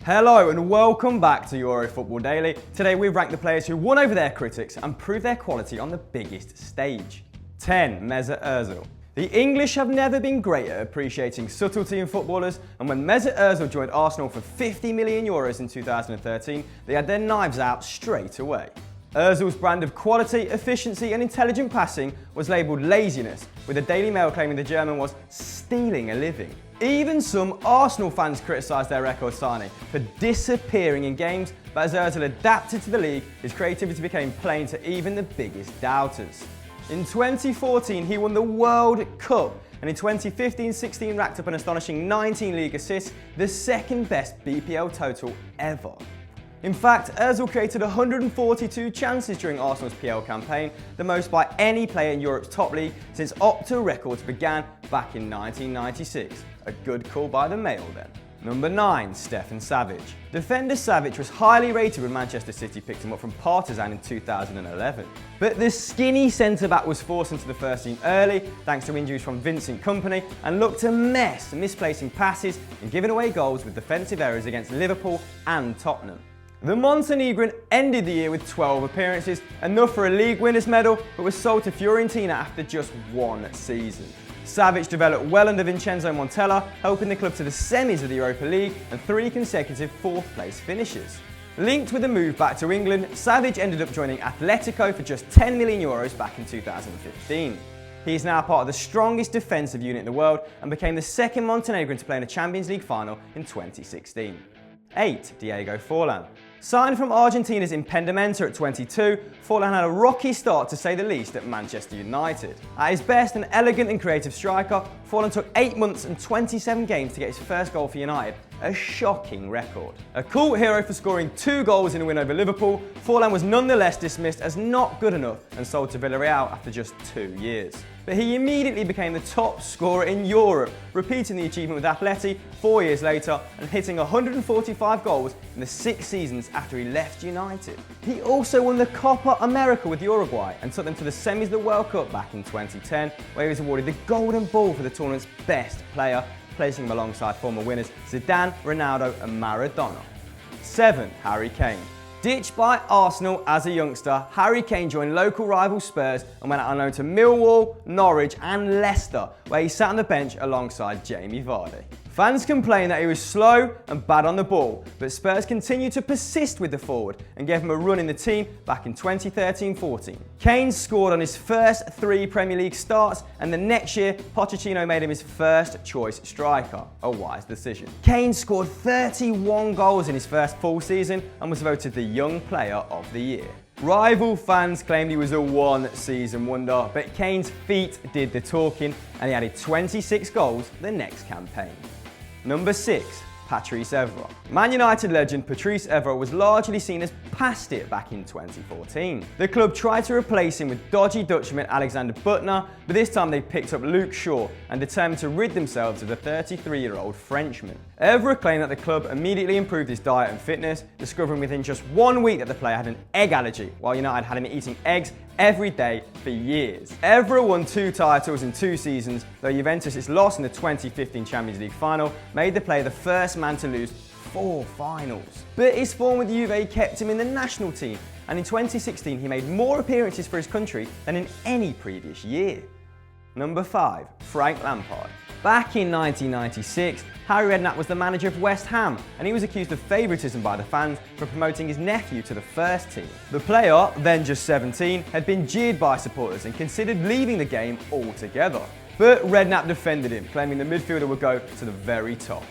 Hello and welcome back to Euro Football Daily. Today we've ranked the players who won over their critics and proved their quality on the biggest stage. 10. Mesut Ozil. The English have never been great at appreciating subtlety in footballers, and when Mesut Ozil joined Arsenal for €50 million in 2013, they had their knives out straight away. Ozil's brand of quality, efficiency and intelligent passing was labelled laziness, with the Daily Mail claiming the German was stealing a living. Even some Arsenal fans criticised their record signing for disappearing in games, but as Ozil adapted to the league, his creativity became plain to even the biggest doubters. In 2014, he won the World Cup, and in 2015-16 racked up an astonishing 19 league assists, the second best BPL total ever. In fact, Ozil created 142 chances during Arsenal's PL campaign, the most by any player in Europe's top league since Opta records began back in 1996. A good call by the Mail then. Number 9. Stefan Savic. Defender Savic was highly rated when Manchester City picked him up from Partizan in 2011. But the skinny centre-back was forced into the first team early thanks to injuries from Vincent Kompany and looked a mess, misplacing passes and giving away goals with defensive errors against Liverpool and Tottenham. The Montenegrin ended the year with 12 appearances, enough for a league winners medal, but was sold to Fiorentina after just one season. Savic developed well under Vincenzo Montella, helping the club to the semis of the Europa League and 3 consecutive 4th place finishes. Linked with a move back to England, Savic ended up joining Atletico for just €10 million back in 2015. He is now part of the strongest defensive unit in the world and became the second Montenegrin to play in a Champions League final in 2016. 8. Diego Forlan. Signed from Argentina's Impedimenta at 22, Forlan had a rocky start to say the least at Manchester United. At his best, an elegant and creative striker, Forlan took 8 months and 27 games to get his first goal for United, a shocking record. A cult hero for scoring 2 goals in a win over Liverpool, Forlan was nonetheless dismissed as not good enough and sold to Villarreal after just 2 years. But he immediately became the top scorer in Europe, repeating the achievement with Atleti 4 years later and hitting 145 goals in the 6 seasons after he left United. He also won the Copa America with Uruguay and took them to the semis of the World Cup back in 2010, where he was awarded the Golden Ball for the tournament's best player, placing him alongside former winners Zidane, Ronaldo and Maradona. 7. Harry Kane. Ditched by Arsenal as a youngster, Harry Kane joined local rival Spurs and went out on loan to Millwall, Norwich and Leicester, where he sat on the bench alongside Jamie Vardy. Fans complained that he was slow and bad on the ball, but Spurs continued to persist with the forward and gave him a run in the team back in 2013-14. Kane scored on his first 3 Premier League starts, and the next year, Pochettino made him his first choice striker, a wise decision. Kane scored 31 goals in his first full season and was voted the Young Player of the Year. Rival fans claimed he was a one-season wonder, but Kane's feet did the talking and he added 26 goals the next campaign. Number 6. Patrice Evra. Man United legend Patrice Evra was largely seen as past it back in 2014. The club tried to replace him with dodgy Dutchman Alexander Butner, but this time they picked up Luke Shaw and determined to rid themselves of the 33-year-old Frenchman. Evra claimed that the club immediately improved his diet and fitness, discovering within just 1 week that the player had an egg allergy, while United had him eating eggs every day for years. Evra won 2 titles in 2 seasons, though Juventus' loss in the 2015 Champions League final made the player the first man to lose 4 finals. But his form with Juve kept him in the national team, and in 2016 he made more appearances for his country than in any previous year. Number 5. Frank Lampard. Back in 1996, Harry Redknapp was the manager of West Ham, and he was accused of favouritism by the fans for promoting his nephew to the first team. The player, then just 17, had been jeered by supporters and considered leaving the game altogether. But Redknapp defended him, claiming the midfielder would go to the very top.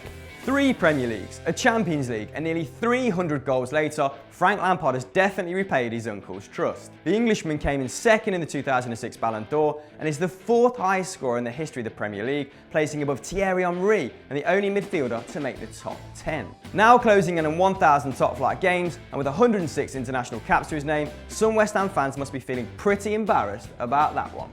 3 Premier Leagues, a Champions League, and nearly 300 goals later, Frank Lampard has definitely repaid his uncle's trust. The Englishman came in second in the 2006 Ballon d'Or and is the 4th highest scorer in the history of the Premier League, placing above Thierry Henry and the only midfielder to make the top 10. Now closing in on 1,000 top-flight games and with 106 international caps to his name, some West Ham fans must be feeling pretty embarrassed about that one.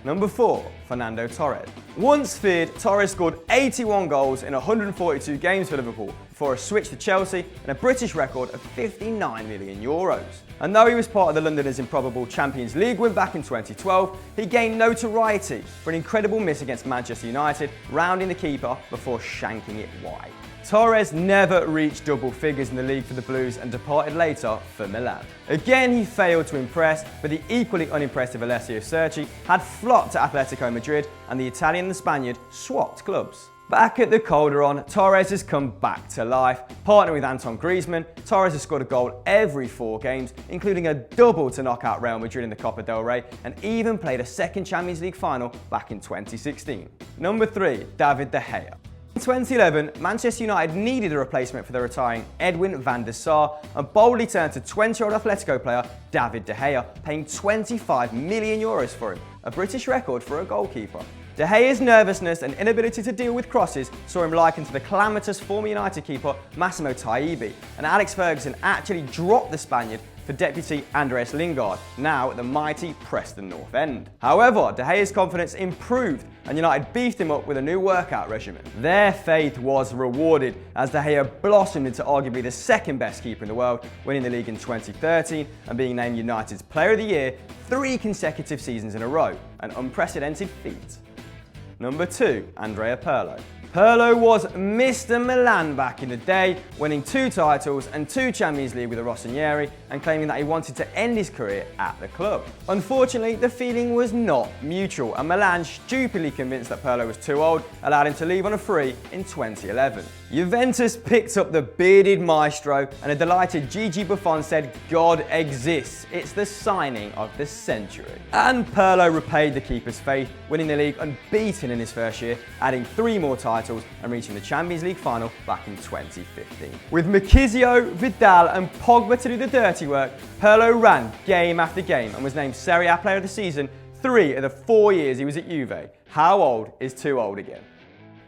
Number 4. Fernando Torres. Once feared, Torres scored 81 goals in 142 games for Liverpool before a switch to Chelsea and a British record of €59 million. And though he was part of the Londoners' improbable Champions League win back in 2012, he gained notoriety for an incredible miss against Manchester United, rounding the keeper before shanking it wide. Torres never reached double figures in the league for the Blues and departed later for Milan. Again, he failed to impress, but the equally unimpressive Alessio Cerci had flopped to Atletico Madrid, and the Italian and the Spaniard swapped clubs. Back at the Calderon, Torres has come back to life. Partnering with Antoine Griezmann, Torres has scored a goal every 4 games, including a double to knock out Real Madrid in the Copa del Rey, and even played a second Champions League final back in 2016. Number 3, David De Gea. In 2011, Manchester United needed a replacement for the retiring Edwin van der Sar and boldly turned to 20-year-old Atletico player David De Gea, paying €25 million for him, a British record for a goalkeeper. De Gea's nervousness and inability to deal with crosses saw him likened to the calamitous former United keeper Massimo Taibi, and Alex Ferguson actually dropped the Spaniard for deputy Andreas Lingard, now at the mighty Preston North End. However, De Gea's confidence improved and United beefed him up with a new workout regimen. Their faith was rewarded as De Gea blossomed into arguably the second best keeper in the world, winning the league in 2013 and being named United's Player of the Year 3 consecutive seasons in a row, an unprecedented feat. Number 2, Andrea Pirlo. Pirlo was Mr. Milan back in the day, winning 2 titles and 2 Champions League with the Rossoneri and claiming that he wanted to end his career at the club. Unfortunately, the feeling was not mutual, and Milan, stupidly convinced that Pirlo was too old, allowed him to leave on a free in 2011. Juventus picked up the bearded maestro, and a delighted Gigi Buffon said, "God exists, it's the signing of the century." And Pirlo repaid the keeper's faith, winning the league unbeaten in his first year, adding 3 more titles and reaching the Champions League final back in 2015. With Marchisio, Vidal and Pogba to do the dirty work, Pirlo ran game after game and was named Serie A Player of the Season 3 of the 4 years he was at Juve. How old is too old again?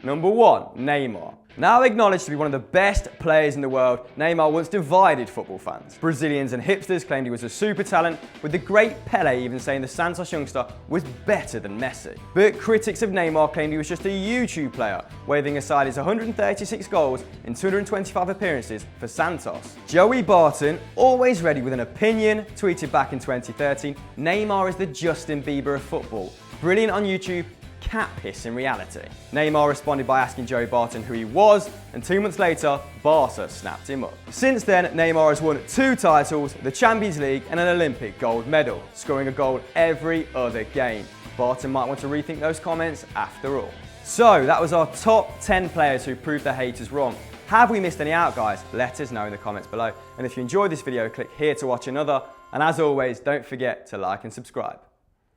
Number 1, Neymar. Now acknowledged to be one of the best players in the world, Neymar once divided football fans. Brazilians and hipsters claimed he was a super talent, with the great Pelé even saying the Santos youngster was better than Messi. But critics of Neymar claimed he was just a YouTube player, waving aside his 136 goals in 225 appearances for Santos. Joey Barton, always ready with an opinion, tweeted back in 2013, "Neymar is the Justin Bieber of football. Brilliant on YouTube, cat piss in reality." Neymar responded by asking Joey Barton who he was, and 2 months later, Barca snapped him up. Since then, Neymar has won 2 titles, the Champions League and an Olympic gold medal, scoring a goal every other game. Barton might want to rethink those comments after all. So that was our top 10 players who proved their haters wrong. Have we missed any out, guys? Let us know in the comments below. And if you enjoyed this video, click here to watch another. And as always, don't forget to like and subscribe.